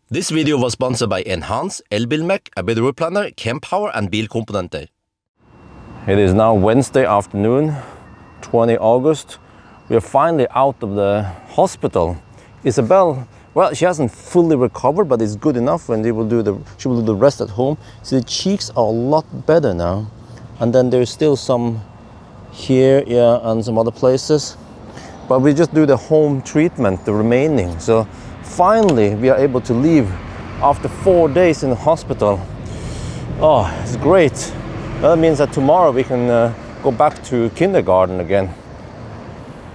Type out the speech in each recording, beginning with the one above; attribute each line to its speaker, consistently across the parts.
Speaker 1: This video was sponsored by Enhance, Elbilmek, a bit planner, Kempower and bilkomponenter. It is now Wednesday afternoon, 20 August. We are finally out of the hospital. Isabel, well, she hasn't fully recovered, but it's good enough when she will do the rest at home. So the cheeks are a lot better now. And then there's still some here, yeah, and some other places. But we just do the home treatment, the remaining. So finally, we are able to leave after 4 days in the hospital. Oh, it's great. That means that tomorrow we can go back to kindergarten again.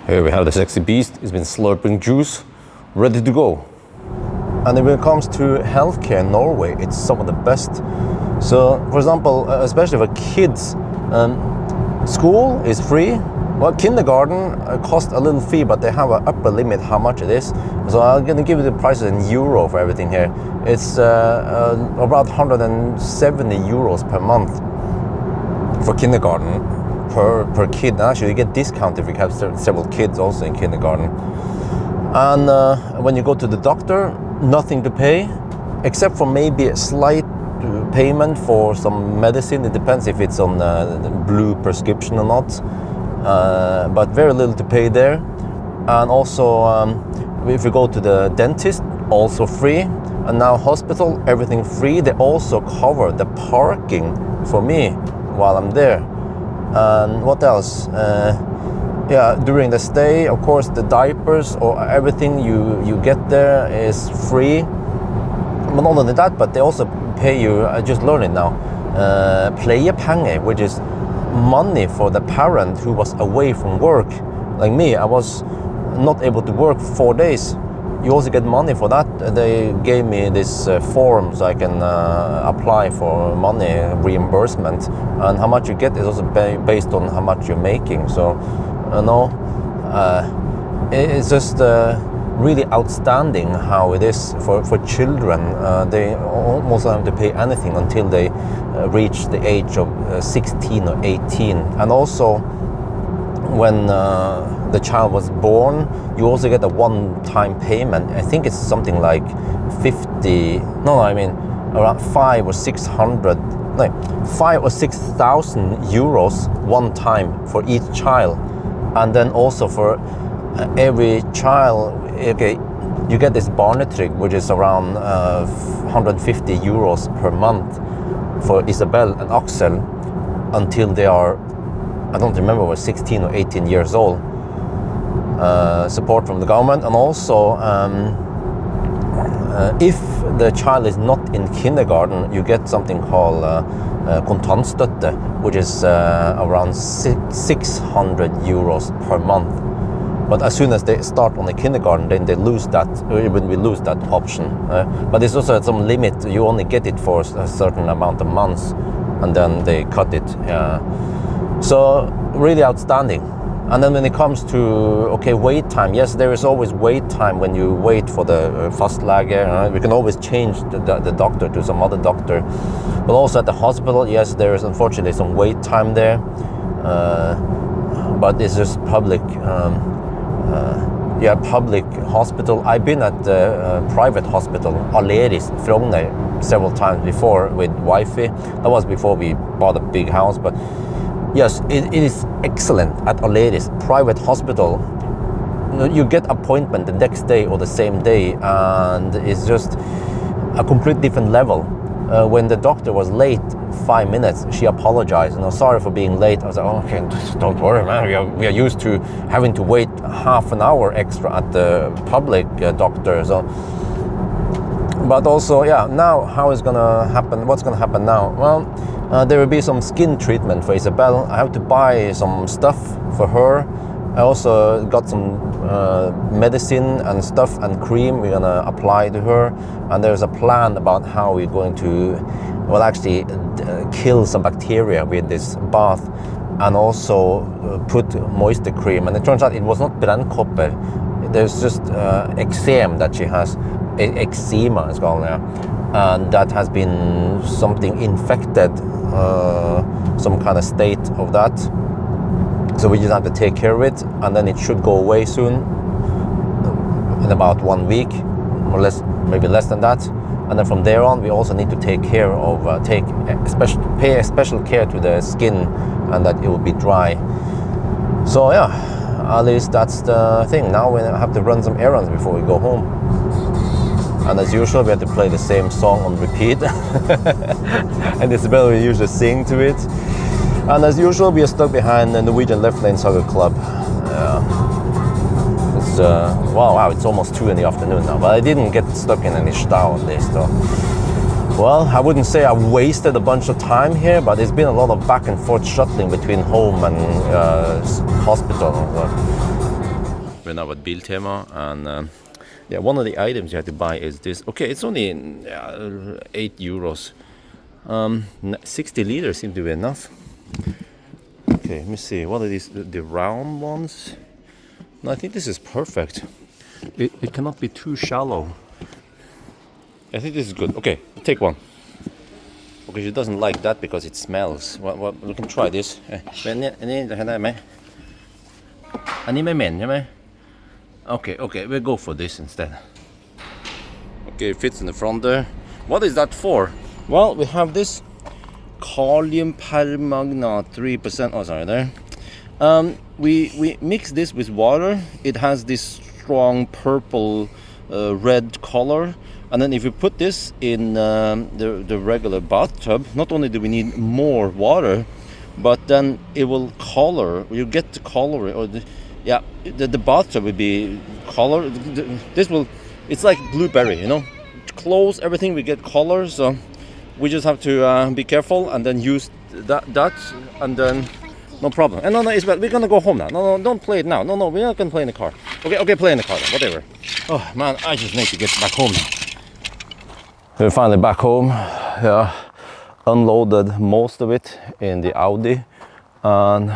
Speaker 1: Here we have the sexy beast. He's been slurping juice, ready to go. And when it comes to healthcare in Norway, it's some of the best. So, for example, especially for kids, school is free. Well, kindergarten costs a little fee, but they have an upper limit how much it is. So I'm going to give you the prices in euro for everything here. It's about 170 euros per month for kindergarten per kid. And actually, you get discount if you have several kids also in kindergarten. And when you go to the doctor, nothing to pay, except for maybe a slight payment for some medicine. It depends if it's on blue prescription or not. But very little to pay there. And also if you go to the dentist, also free. And now hospital, everything free. They also cover the parking for me while I'm there. And what else? Yeah, during the stay, of course, the diapers or everything you get there is free. But not only that, but they also pay you, I just learned it now, pleiepenger, which is money for the parent who was away from work. Like me, I was not able to work for 4 days. You also get money for that. They gave me this form so I can apply for money reimbursement, and how much you get is also based on how much you're making. So it's just really outstanding how it is for children. They almost don't have to pay anything until they reach the age of 16 or 18. And also when the child was born, you also get a one-time payment. I think it's something like around 5 or 6,000 euros one time for each child. And then also for every child, okay, you get this barnetrygd, which is around 150 euros per month for Isabel and Axel until they are, I don't remember, was 16 or 18 years old. Support from the government. And also if the child is not in kindergarten, you get something called kontantstøtte, which is around 600 euros per month. But as soon as they start on the kindergarten, then they lose that, when we lose that option. But there's also some limit. You only get it for a certain amount of months, and then they cut it. So really outstanding. And then when it comes to, wait time, yes, there is always wait time when you wait for the fastlege. We can always change the doctor to some other doctor. But also at the hospital, yes, there is unfortunately some wait time there. But it's just public. Public hospital. I've been at the private hospital, Aleris, Frogner, several times before with Wi-Fi. That was before we bought a big house, but yes, it is excellent at Aleris, private hospital. You get appointment the next day or the same day, and it's just a complete different level. When the doctor was late 5 minutes, she apologized. Sorry for being late. I was like, okay, don't worry, man. We are used to having to wait half an hour extra at the public doctor. So, but also, now how is gonna happen? What's gonna happen now? Well, there will be some skin treatment for Isabel. I have to buy some stuff for her. I also got some medicine and stuff and cream we're gonna apply to her, and there's a plan about how we're going to, well, actually kill some bacteria with this bath, and also put moisture cream. And it turns out it was not brennkopper. There's just eczema that she has, eczema is called now, and that has been something infected, some kind of state of that. So we just have to take care of it, and then it should go away soon, in about 1 week. more or less, maybe less than that. And then from there on, we also need to take care of, pay special care to the skin, and that it will be dry. So yeah, at least that's the thing. Now we have to run some errands before we go home. And as usual, we have to play the same song on repeat. And Isabel will usually sing to it. And as usual, we are stuck behind the Norwegian Left Lane Soccer Club. It's wow, it's almost 2 in the afternoon now. But I didn't get stuck in any style on this though. Well, I wouldn't say I wasted a bunch of time here, but it's been a lot of back and forth shuttling between home and hospital. We're now at Biltema, and yeah, one of the items you have to buy is this. Okay, it's only 8 euros. 60 liters seem to be enough. Okay, let me see. What are these? The round ones? No, I think this is perfect. It cannot be too shallow. I think this is good. Okay, take one. Okay, she doesn't like that because it smells. Well, we can try this. Okay, we'll go for this instead. Okay, it fits in the front there. What is that for? Well, we have this kalium permanganate 3%. Oh, sorry, there. We mix this with water. It has this strong purple red color. And then if you put this in the regular bathtub, not only do we need more water, but then it will color. You get the color, or the bathtub will be color. This will, it's like blueberry, you know. Close everything, we get color. So we just have to be careful and then use that, and then no problem. And no, Isabel, we're gonna go home now. No, don't play it now. No, we're not gonna play in the car. Okay, play in the car then, whatever. Oh man, I just need to get back home now. We're finally back home. Yeah, unloaded most of it in the Audi, and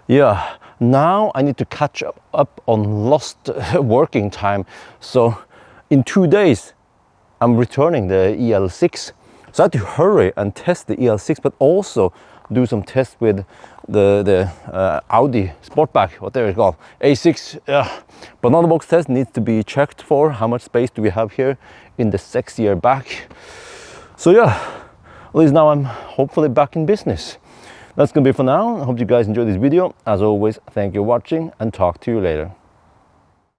Speaker 1: yeah, now I need to catch up on lost working time. So in 2 days, I'm returning the EL6. So I had to hurry and test the EL6, but also do some tests with the Audi Sportback, whatever it's called, A6. But another box test needs to be checked for how much space do we have here in the sexier back. So yeah, at least now I'm hopefully back in business. That's gonna be for now. I hope you guys enjoyed this video. As always, thank you for watching, and talk to you later.